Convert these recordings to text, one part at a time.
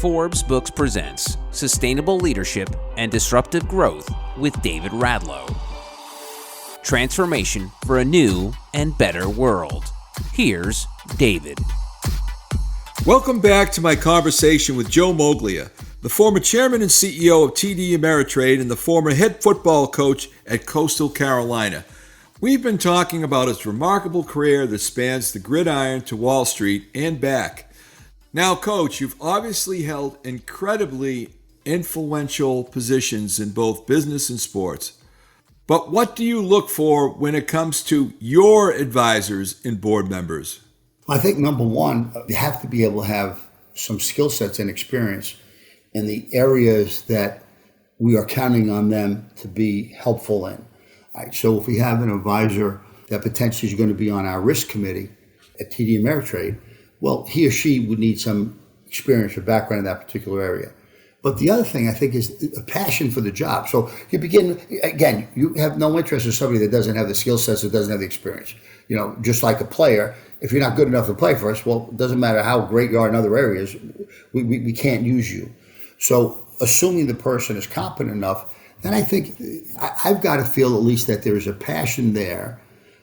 Forbes Books presents Sustainable Leadership and Disruptive Growth with David Radlow. Transformation for a new and better world. Here's David. Welcome back to my conversation with Joe Moglia, the former chairman and CEO of TD Ameritrade and the former head football coach at Coastal Carolina. We've been talking about his remarkable career that spans the gridiron to Wall Street and back. Now, Coach, you've obviously held incredibly influential positions in both business and sports. But what do you look for when it comes to your advisors and board members? I think number one, you have to be able to have some skill sets and experience in the areas that we are counting on them to be helpful in. Right, so if we have an advisor that potentially is going to be on our risk committee at TD Ameritrade, well, he or she would need some experience or background in that particular area. But the other thing I think is a passion for the job. So you begin, again, you have no interest in somebody that doesn't have the skill sets, that doesn't have the experience. You know, just like a player, if you're not good enough to play for us, well, it doesn't matter how great you are in other areas, we can't use you. So assuming the person is competent enough, then I think I've got to feel at least that there's a passion there,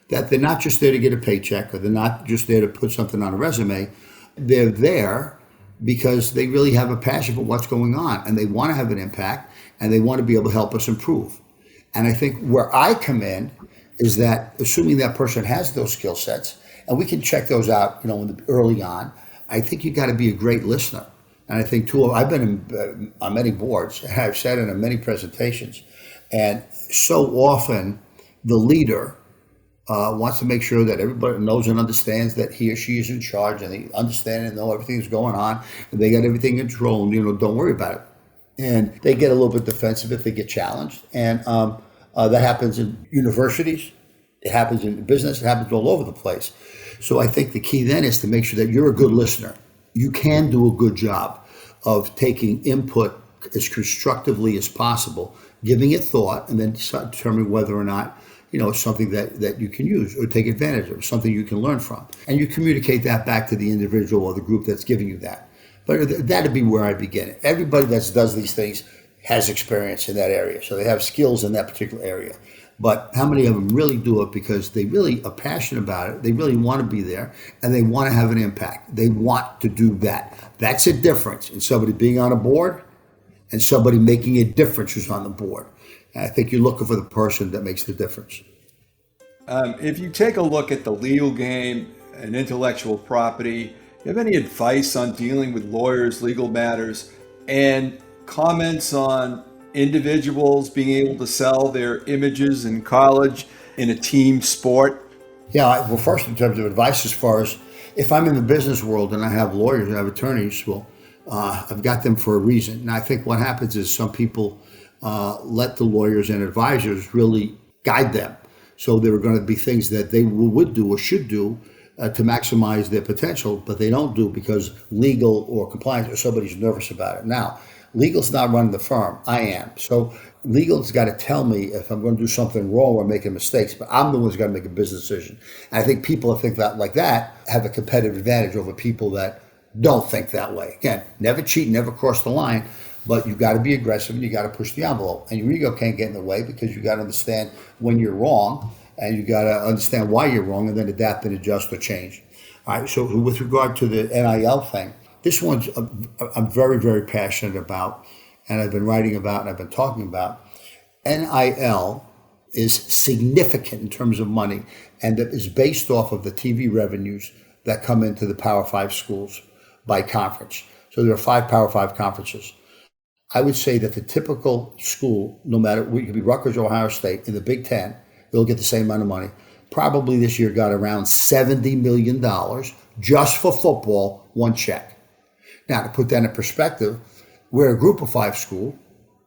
that they're not just there to get a paycheck or they're not just there to put something on a resume. They're there because they really have a passion for what's going on and they want to have an impact and they want to be able to help us improve. And I think where I come in is that assuming that person has those skill sets and we can check those out, early on, I think you got to be a great listener. And I think I've been on many boards and I've sat in many presentations, and so often the leader wants to make sure that everybody knows and understands that he or she is in charge and they understand and know everything's going on and they got everything in control and, don't worry about it. And they get a little bit defensive if they get challenged. And that happens in universities, it happens in business, it happens all over the place. So I think the key then is to make sure that you're a good listener. You can do a good job of taking input as constructively as possible, giving it thought, and then determining whether or not it's something that you can use or take advantage of, something you can learn from. And you communicate that back to the individual or the group that's giving you that. But that'd be where I begin. Everybody that does these things has experience in that area. So they have skills in that particular area. But how many of them really do it because they really are passionate about it, they really want to be there, and they want to have an impact. They want to do that. That's a difference in somebody being on a board and somebody making a difference who's on the board. I think you're looking for the person that makes the difference. If you take a look at the legal game and intellectual property, you have any advice on dealing with lawyers, legal matters, and comments on individuals being able to sell their images in college in a team sport? Yeah, well, first in terms of advice, as far as if I'm in the business world and I have lawyers, I have attorneys, well, I've got them for a reason. And I think what happens is some people let the lawyers and advisors really guide them. So there are going to be things that they would do or should do to maximize their potential, but they don't do because legal or compliance or somebody's nervous about it. Now, legal's not running the firm. I am. So legal's got to tell me if I'm going to do something wrong or making mistakes, but I'm the one who's got to make a business decision. And I think people that think that like that have a competitive advantage over people that don't think that way. Again, never cheat, never cross the line. But you got to be aggressive and you got to push the envelope. And your ego can't get in the way because you got to understand when you're wrong and you got to understand why you're wrong and then adapt and adjust or change. All right, so with regard to the NIL thing, this one's I'm very, very passionate about, and I've been writing about and I've been talking about. NIL is significant in terms of money, and it is based off of the TV revenues that come into the Power 5 schools by conference. So there are 5 Power 5 conferences. I would say that the typical school, no matter, it could be Rutgers or Ohio State, in the Big Ten, they'll get the same amount of money. Probably this year got around $70 million just for football, one check. Now, to put that in perspective, we're a group of 5 school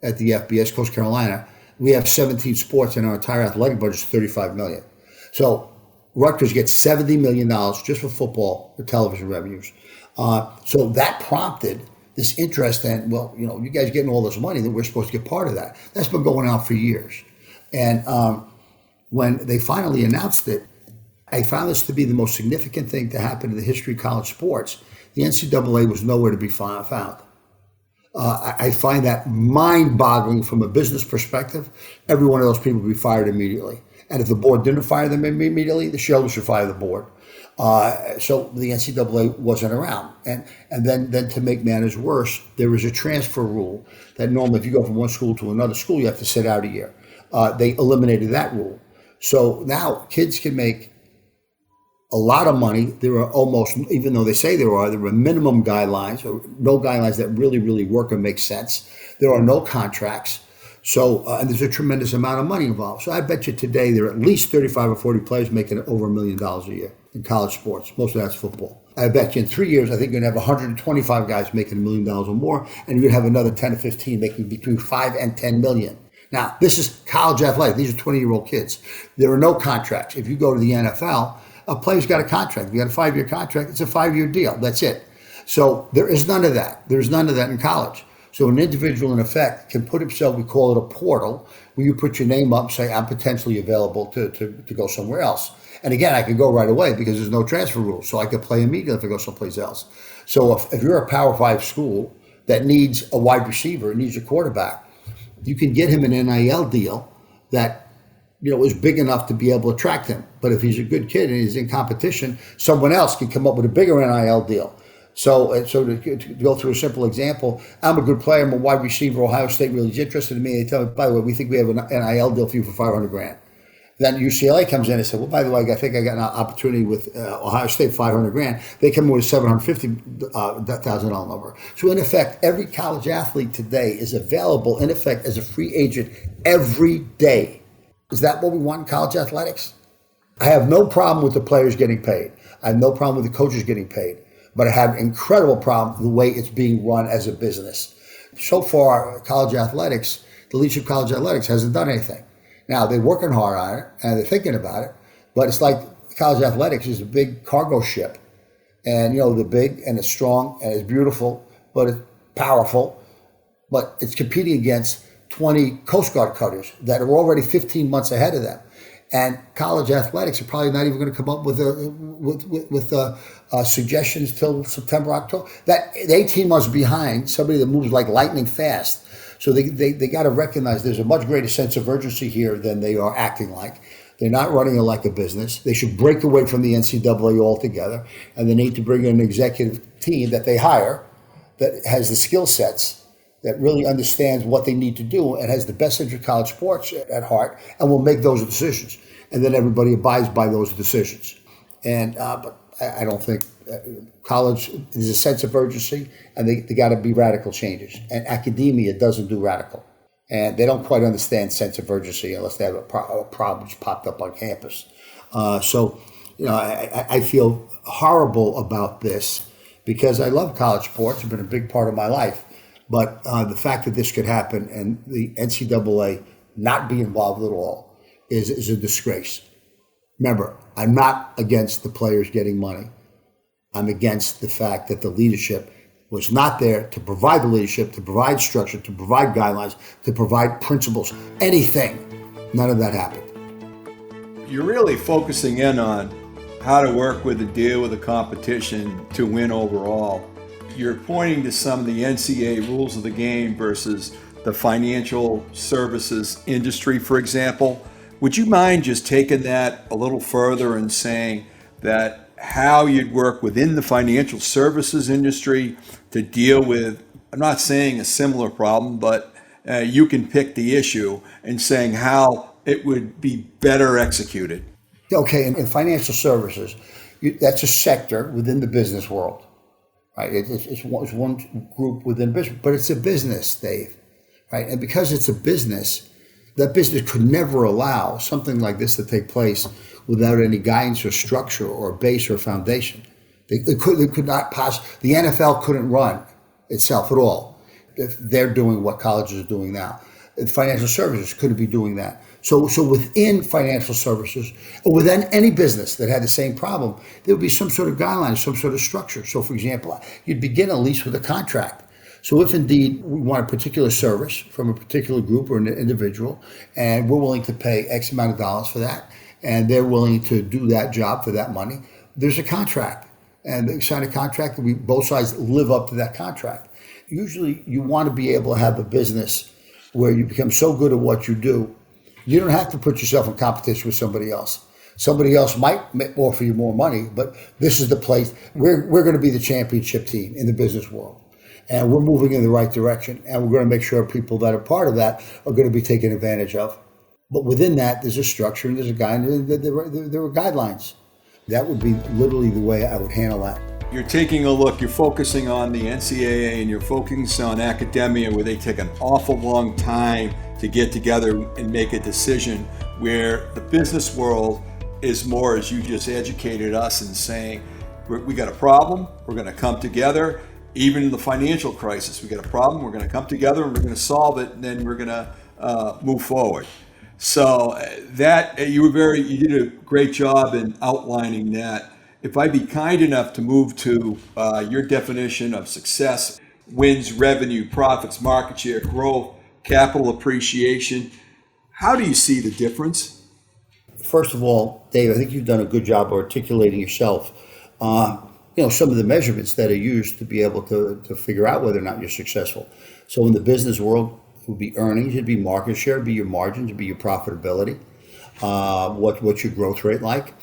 at the FBS, Coastal Carolina. We have 17 sports and our entire athletic budget is $35 million. So Rutgers gets $70 million just for football, for television revenues. So that prompted this interest in, well, you guys getting all this money, then we're supposed to get part of that. That's been going on for years. And when they finally announced it, I found this to be the most significant thing to happen in the history of college sports. The NCAA was nowhere to be found. I find that mind-boggling from a business perspective. Every one of those people would be fired immediately. And if the board didn't fire them immediately, the shareholders should fire the board. So the NCAA wasn't around. And then to make matters worse, there was a transfer rule that normally if you go from one school to another school, you have to sit out a year. They eliminated that rule. So now kids can make a lot of money. There are almost, even though they say there are minimum guidelines, or no guidelines that really, really work and make sense. There are no contracts. So, and there's a tremendous amount of money involved. So I bet you today there are at least 35 or 40 players making over $1 million a year in college sports. Most of that's football. I bet you in 3 years, I think you're going to have 125 guys making $1 million or more, and you're going to have another 10 to 15 making between 5 and 10 million. Now, this is college athletics. These are 20-year-old kids. There are no contracts. If you go to the NFL, a player's got a contract. If you got a 5-year contract, it's a 5-year deal. That's it. So there is none of that. There's none of that in college. So an individual, in effect, can put himself, we call it a portal, where you put your name up and say, I'm potentially available to go somewhere else. And again, I could go right away because there's no transfer rules. So I could play immediately if I go someplace else. So if you're a Power 5 school that needs a wide receiver, needs a quarterback, you can get him an NIL deal that is big enough to be able to attract him. But if he's a good kid and he's in competition, someone else can come up with a bigger NIL deal. So to go through a simple example, I'm a good player. I'm a wide receiver. Ohio State really is interested in me. They tell me, by the way, we think we have an NIL deal for you for $500,000. Then UCLA comes in and says, well, by the way, I think I got an opportunity with Ohio State, $500,000. They come in with $750,000 number. So in effect, every college athlete today is available, in effect, as a free agent every day. Is that what we want in college athletics? I have no problem with the players getting paid. I have no problem with the coaches getting paid. But I have an incredible problem with the way it's being run as a business. So far, college athletics, the leadership of college athletics hasn't done anything. Now, they're working hard on it, and they're thinking about it, but it's like college athletics is a big cargo ship. And, they're big, and it's strong, and it's beautiful, but it's powerful, but it's competing against 20 Coast Guard cutters that are already 15 months ahead of them. And college athletics are probably not even going to come up with suggestions till September, October. That 18 months behind somebody that moves like lightning fast. So they got to recognize there's a much greater sense of urgency here than they are acting like. They're not running it like a business. They should break away from the NCAA altogether, and they need to bring in an executive team that they hire that has the skill sets, that really understands what they need to do and has the best interest of college sports at heart, and will make those decisions. And then everybody abides by those decisions. And but I don't think college is a sense of urgency, and they got to be radical changes. And academia doesn't do radical. And they don't quite understand sense of urgency unless they have a problem popped up on campus. So I feel horrible about this because I love college sports. It's been a big part of my life. But the fact that this could happen and the NCAA not be involved at all is a disgrace. Remember, I'm not against the players getting money. I'm against the fact that the leadership was not there to provide the leadership, to provide structure, to provide guidelines, to provide principles, anything. None of that happened. You're really focusing in on how to work with and deal with the competition to win overall. You're pointing to some of the NCAA rules of the game versus the financial services industry, for example. Would you mind just taking that a little further and saying that how you'd work within the financial services industry to deal with, I'm not saying a similar problem, but you can pick the issue and saying how it would be better executed? Okay, in financial services, that's a sector within the business world. Right, it's one group within business, but it's a business, Dave. Right, and because it's a business, that business could never allow something like this to take place without any guidance or structure or base or foundation. They could not possibly. The NFL couldn't run itself at all if they're doing what colleges are doing now. Financial services couldn't be doing that. So within financial services, or within any business that had the same problem, there would be some sort of guidelines, some sort of structure. So, for example, you'd begin at least with a contract. So if indeed we want a particular service from a particular group or an individual, and we're willing to pay X amount of dollars for that, and they're willing to do that job for that money, there's a contract. And they sign a contract, and both sides live up to that contract. Usually you want to be able to have a business where you become so good at what you do, you don't have to put yourself in competition with somebody else. Somebody else might offer you more money, but this is the place. We're going to be the championship team in the business world. And we're moving in the right direction. And we're going to make sure people that are part of that are going to be taken advantage of. But within that, there's a structure and there's a guide, and there are guidelines. That would be literally the way I would handle that. You're taking a look, you're focusing on the NCAA and you're focusing on academia, where they take an awful long time to get together and make a decision, where the business world is more, as you just educated us in saying, we got a problem, we're going to come together. Even in the financial crisis, we got a problem, we're going to come together and we're going to solve it, and then we're going to move forward. So that you did a great job in outlining that. If I'd be kind enough to move to your definition of success: wins, revenue, profits, market share, growth, capital appreciation. How do you see the difference? First of all, Dave, I think you've done a good job articulating yourself. Some of the measurements that are used to be able to figure out whether or not you're successful. So in the business world, it would be earnings, it'd be market share, it'd be your margins, it'd be your profitability, what's your growth rate like.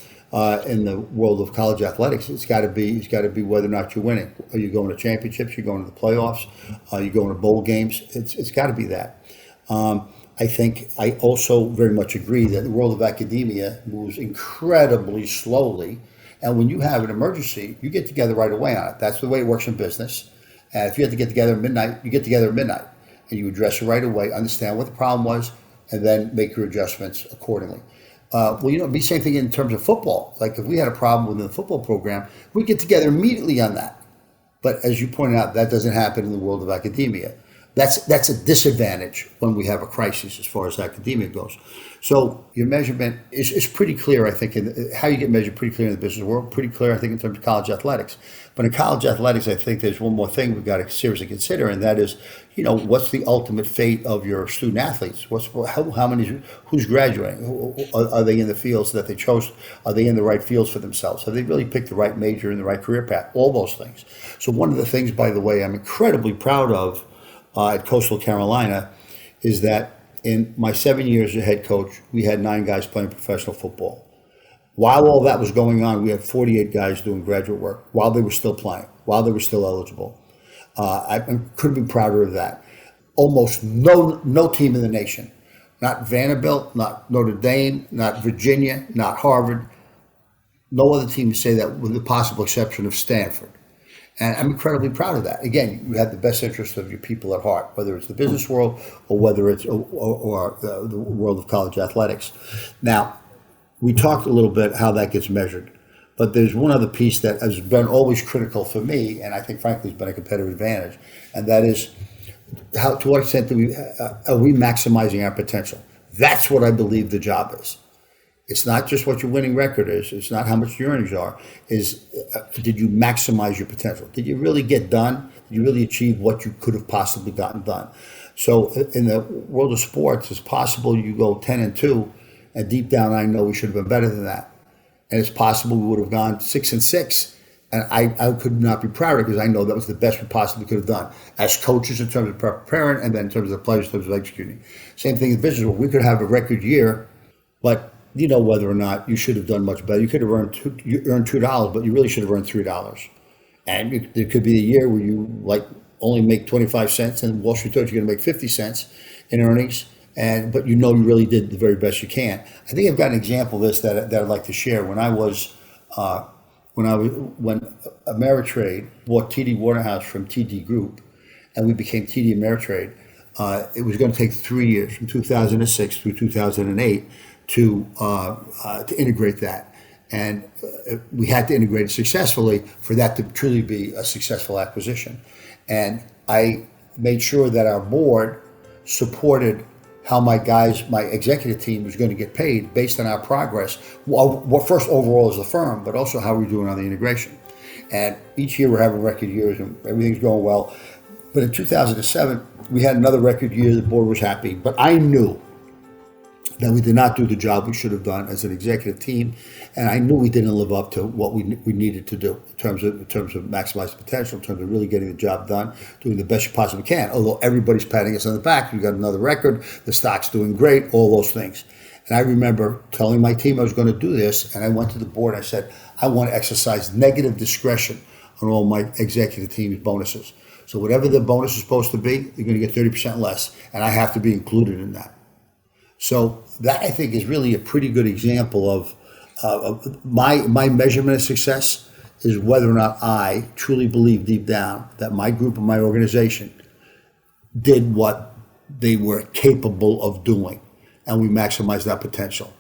In the world of college athletics, it's got to be whether or not you're winning. Are you going to championships? You're going to the playoffs? Are you going to bowl games? It's got to be that. I think I also very much agree that the world of academia moves incredibly slowly. And when you have an emergency, you get together right away on it. That's the way it works in business. And if you have to get together at midnight, you get together at midnight. And you address it right away, understand what the problem was, and then make your adjustments accordingly. It'd be the same thing in terms of football. Like if we had a problem within the football program, we'd get together immediately on that. But as you pointed out, that doesn't happen in the world of academia. That's a disadvantage when we have a crisis as far as academia goes. So your measurement is pretty clear, I think, how you get measured pretty clear in the business world, pretty clear, I think, in terms of college athletics. But in college athletics, I think there's one more thing we've got to seriously consider, and that is, what's the ultimate fate of your student athletes? How many, who's graduating? Are they in the fields that they chose? Are they in the right fields for themselves? Have they really picked the right major and the right career path? All those things. So one of the things, by the way, I'm incredibly proud of at Coastal Carolina is that in my 7 years as head coach, we had 9 guys playing professional football. While all that was going on, we had 48 guys doing graduate work while they were still playing, while they were still eligible. I couldn't be prouder of that. Almost no team in the nation, not Vanderbilt, not Notre Dame, not Virginia, not Harvard, no other team to say that, with the possible exception of Stanford. And I'm incredibly proud of that. Again, you have the best interest of your people at heart, whether it's the business world or whether it's or the world of college athletics. Now, we talked a little bit how that gets measured, but there's one other piece that has been always critical for me, and I think frankly has been a competitive advantage, and that is to what extent are we maximizing our potential? That's what I believe the job is. It's not just what your winning record is. It's not how much your earnings are. Did you maximize your potential? Did you really get done? Did you really achieve what you could have possibly gotten done? So in the world of sports, it's possible you go 10-2, and deep down I know we should have been better than that. And it's possible we would have gone 6-6, and I could not be prouder because I know that was the best we possibly could have done as coaches in terms of preparing, and then in terms of the players, in terms of executing. Same thing in business. We could have a record year, but whether or not you should have done much better. You could have earned $2, but you really should have earned $3. And there could be a year where you only make 25 cents, and Wall Street thought you're going to make 50 cents in earnings, but you really did the very best you can. I think I've got an example of this that I'd like to share. When Ameritrade bought TD Waterhouse from TD Group, and we became TD Ameritrade, it was going to take 3 years, from 2006 through 2008. To integrate that, and we had to integrate it successfully for that to truly be a successful acquisition. And I made sure that our board supported how my executive team was going to get paid based on our progress. Well, first overall as a firm, but also how we're doing on the integration. And each year we're having record years and everything's going well. But in 2007, we had another record year. The board was happy, but I knew that we did not do the job we should have done as an executive team, and I knew we didn't live up to what we needed to do in terms of maximizing potential, in terms of really getting the job done, doing the best you possibly can. Although everybody's patting us on the back, we got another record, the stock's doing great, all those things. And I remember telling my team I was going to do this, and I went to the board and I said, I want to exercise negative discretion on all my executive team's bonuses. So whatever the bonus is supposed to be, you're going to get 30% less, and I have to be included in that. So that, I think, is really a pretty good example of my measurement of success is whether or not I truly believe deep down that my group and my organization did what they were capable of doing, and we maximized that potential.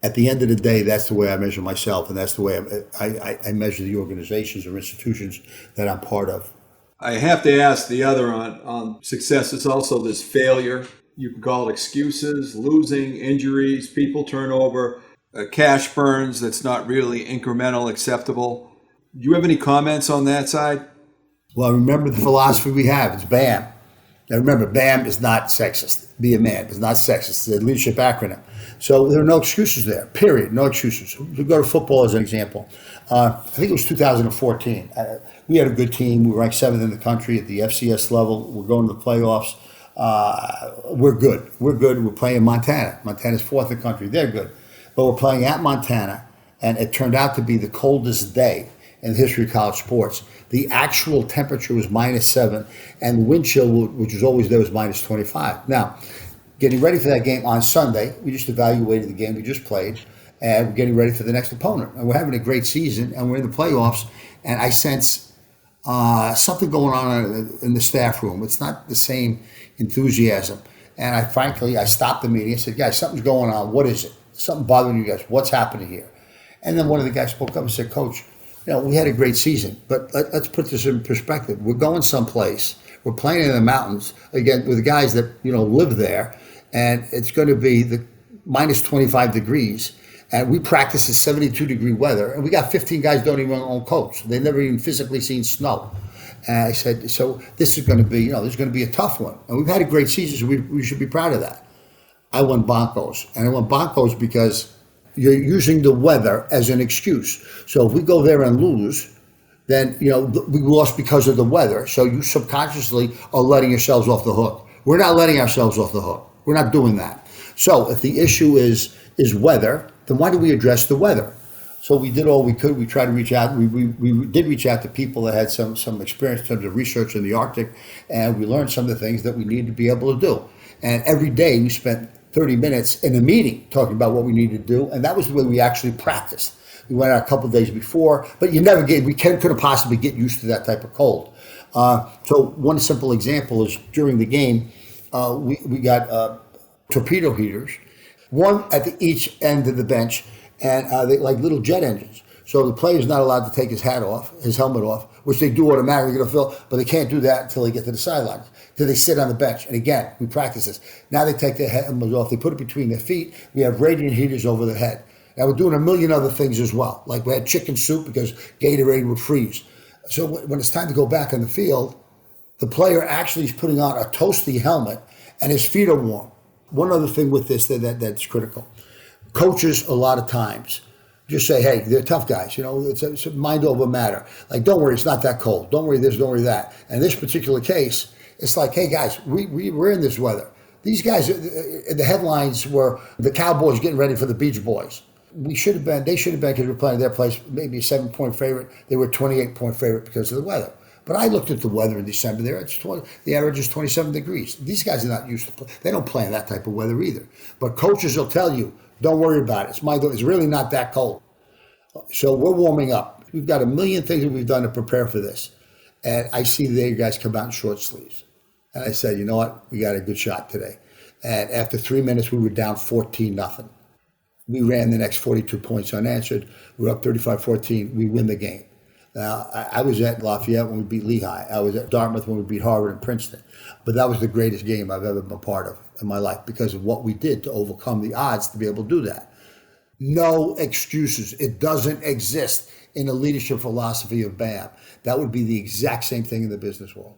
At the end of the day, that's the way I measure myself, and that's the way I measure the organizations or institutions that I'm part of. I have to ask the other on success is also this failure. You can call it excuses, losing, injuries, people turnover, cash burns that's not really incremental, acceptable. Do you have any comments on that side? Well, remember the philosophy we have. It's BAM. Now remember, BAM is not sexist. Be a man. It's not sexist. It's a leadership acronym. So there are no excuses there, period. No excuses. We go to football as an example. I think it was 2014. We had a good team. We were ranked 7th in the country at the FCS level. We're going to the playoffs. We're good. We're playing Montana. Montana's 4th in the country. They're good. But we're playing at Montana, and it turned out to be the coldest day in the history of college sports. The actual temperature was -7, and the wind chill, which was always there, was -25. Now, getting ready for that game on Sunday, we just evaluated the game we just played, and we're getting ready for the next opponent. And we're having a great season, and we're in the playoffs, and I sense something going on in the staff room. It's not the same enthusiasm. And I stopped the meeting. I said, guys, something's going on. What is it? Something bothering you guys? What's happening here? And then one of the guys spoke up and said, Coach, we had a great season, but let's put this in perspective. We're going someplace. We're playing in the mountains, again, with the guys that, live there, and it's going to be the -25 degrees. And we practice in 72-degree weather, and we got 15 guys don't even own coats. They've never even physically seen snow. And I said, so this is going to be, this is going to be a tough one. And we've had a great season, so we should be proud of that. I went bonkos, and I went bonkos because you're using the weather as an excuse. So if we go there and lose, then, we lost because of the weather. So you subconsciously are letting yourselves off the hook. We're not letting ourselves off the hook. We're not doing that. So if the issue is weather, then why do we address the weather? So we did all we could. We tried to reach out. We did reach out to people that had some experience in terms of research in the Arctic, and we learned some of the things that we need to be able to do. And every day we spent 30 minutes in a meeting talking about what we needed to do, and that was the way we actually practiced. We went out a couple of days before, but we couldn't possibly get used to that type of cold. So one simple example is during the game, we got torpedo heaters, one at each end of the bench, and they like little jet engines. So the player's not allowed to take his helmet off, which they do automatically get a fill, but they can't do that until they get to the sidelines. Till they sit on the bench. And again, we practice this. Now they take their helmets off, they put it between their feet. We have radiant heaters over their head. Now we're doing a million other things as well. Like we had chicken soup because Gatorade would freeze. So when it's time to go back on the field, the player actually is putting on a toasty helmet and his feet are warm. One other thing with this that's critical. Coaches, a lot of times, just say, hey, they're tough guys. It's a mind over matter. Like, don't worry, it's not that cold. Don't worry this, don't worry that. And in this particular case, it's like, hey, guys, we're in this weather. These guys, the headlines were the Cowboys getting ready for the Beach Boys. They should have been, because we're playing their place, maybe a 7-point favorite. They were a 28-point favorite because of the weather. But I looked at the weather in December there. The average is 27 degrees. These guys are not used to play. They don't play in that type of weather either. But coaches will tell you, don't worry about it. It's really not that cold. So we're warming up. We've got a million things that we've done to prepare for this. And I see the guys come out in short sleeves. And I said, you know what? We got a good shot today. And after 3 minutes, we were down 14-0. We ran the next 42 points unanswered. We were up 35-14. We win the game. Now, I was at Lafayette when we beat Lehigh. I was at Dartmouth when we beat Harvard and Princeton. But that was the greatest game I've ever been part of in my life because of what we did to overcome the odds to be able to do that. No excuses. It doesn't exist in the leadership philosophy of BAM. That would be the exact same thing in the business world.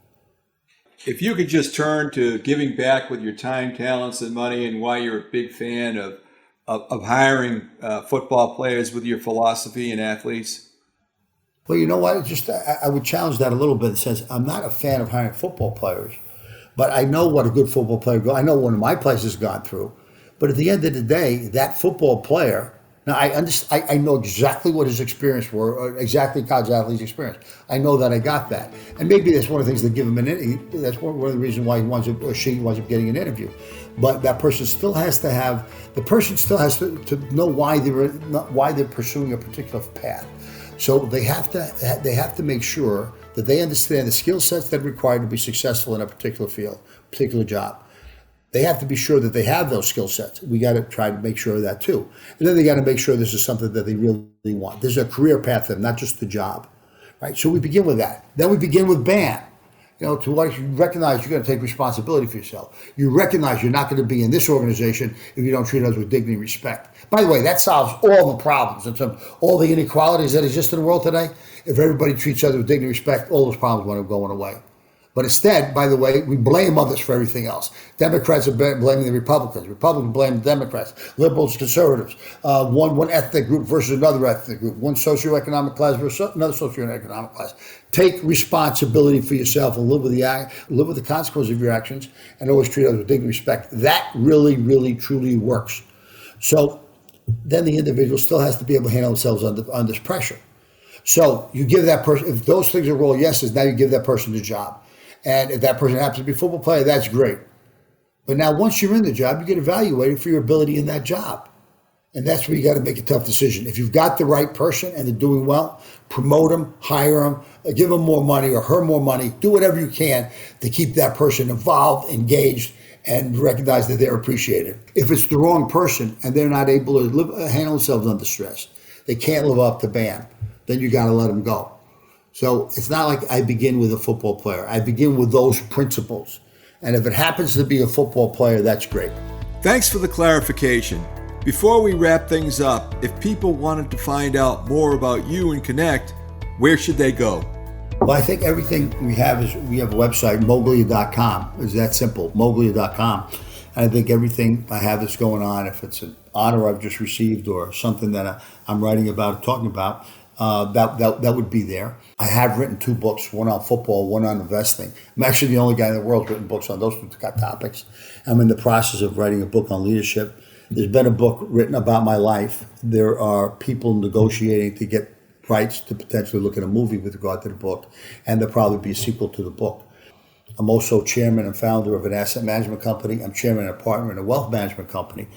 If you could just turn to giving back with your time, talents, and money, and why you're a big fan of hiring football players with your philosophy and athletes. Well, you know what? I would challenge that a little bit. It says I'm not a fan of hiring football players, but I know what a good football player I know one of my players has gone through. But at the end of the day, that football player. Now I know exactly what his experience were, or exactly college athlete's experience. I know that I got that, and maybe that's one of the things that give him an interview. That's one of the reasons why he winds up or she winds up getting an interview. But that person still has to have to know why they're pursuing a particular path. So they have to make sure that they understand the skill sets that are required to be successful in a particular field, particular job. They have to be sure that they have those skill sets. We got to try to make sure of that too. And then they got to make sure this is something that they really want. There's a career path for them, not just the job, right? So we begin with that. Then we begin with BAM. To what you recognize you're going to take responsibility for yourself. You recognize you're not going to be in this organization if you don't treat others with dignity and respect. By the way, that solves all the problems and all the inequalities that exist in the world today. If everybody treats others with dignity and respect, all those problems wind up going away. But instead, by the way, we blame others for everything else. Democrats are blaming the Republicans. Republicans blame the Democrats. Liberals, conservatives. One ethnic group versus another ethnic group. One socioeconomic class versus another socioeconomic class. Take responsibility for yourself and live with the consequences of your actions, and always treat others with dignity and respect. That really, really, truly works. So then the individual still has to be able to handle themselves under pressure. So you give that person, if those things are all yeses, now you give that person the job. And if that person happens to be a football player, that's great. But now once you're in the job, you get evaluated for your ability in that job. And that's where you got to make a tough decision. If you've got the right person and they're doing well, promote them, hire them, give them more money or her more money. Do whatever you can to keep that person involved, engaged, and recognize that they're appreciated. If it's the wrong person and they're not able to handle themselves under stress, they can't live up to BAM, then you got to let them go. So it's not like I begin with a football player. I begin with those principles. And if it happens to be a football player, that's great. Thanks for the clarification. Before we wrap things up, if people wanted to find out more about you and connect, where should they go? Well, I think everything we have we have a website, Moglia.com. It's that simple, Moglia.com. And I think everything I have that's going on, if it's an honor I've just received or something that I'm writing about, talking about, that would be there. I have written 2 books, one on football, one on investing. I'm actually the only guy in the world who's written books on those 2 topics. I'm in the process of writing a book on leadership. There's been a book written about my life. There are people negotiating to get rights to potentially look at a movie with regard to the book, and there'll probably be a sequel to the book. I'm also chairman and founder of an asset management company. I'm chairman and partner in a wealth management company.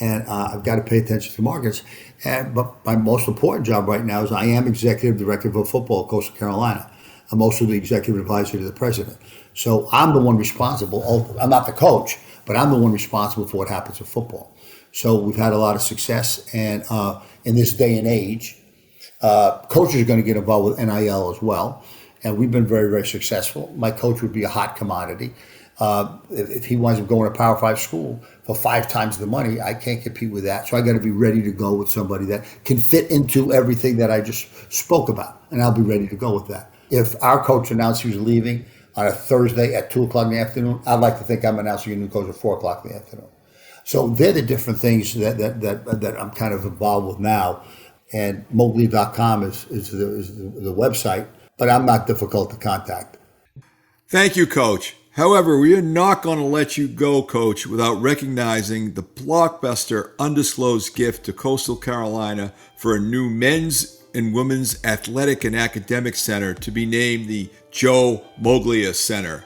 And I've got to pay attention to markets. But my most important job right now is I am executive director of football at Coastal Carolina. I'm also the executive advisor to the president. So I'm the one responsible. I'm not the coach, but I'm the one responsible for what happens with football. So we've had a lot of success. And in this day and age, coaches are going to get involved with NIL as well. And we've been very, very successful. My coach would be a hot commodity. If he winds up going to Power 5 school for 5 times the money, I can't compete with that. So I got to be ready to go with somebody that can fit into everything that I just spoke about, and I'll be ready to go with that. If our coach announced he was leaving on a Thursday at 2 o'clock in the afternoon, I'd like to think I'm announcing a new coach at 4 o'clock in the afternoon. So they're the different things that I'm kind of involved with now. And Moglia.com is the website, but I'm not difficult to contact. Thank you, Coach. However, we are not going to let you go, Coach, without recognizing the blockbuster undisclosed gift to Coastal Carolina for a new men's and women's athletic and academic center to be named the Joe Moglia Center.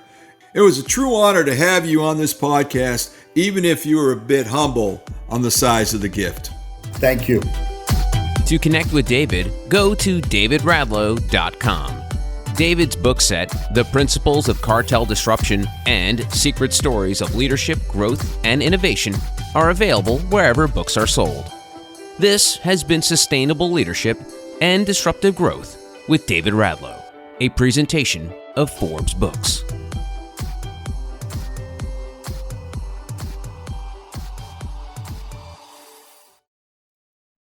It was a true honor to have you on this podcast, even if you were a bit humble on the size of the gift. Thank you. To connect with David, go to davidradlow.com. David's book set, The Principles of Cartel Disruption and Secret Stories of Leadership, Growth, and Innovation, are available wherever books are sold. This has been Sustainable Leadership and Disruptive Growth with David Radlow, a presentation of Forbes Books.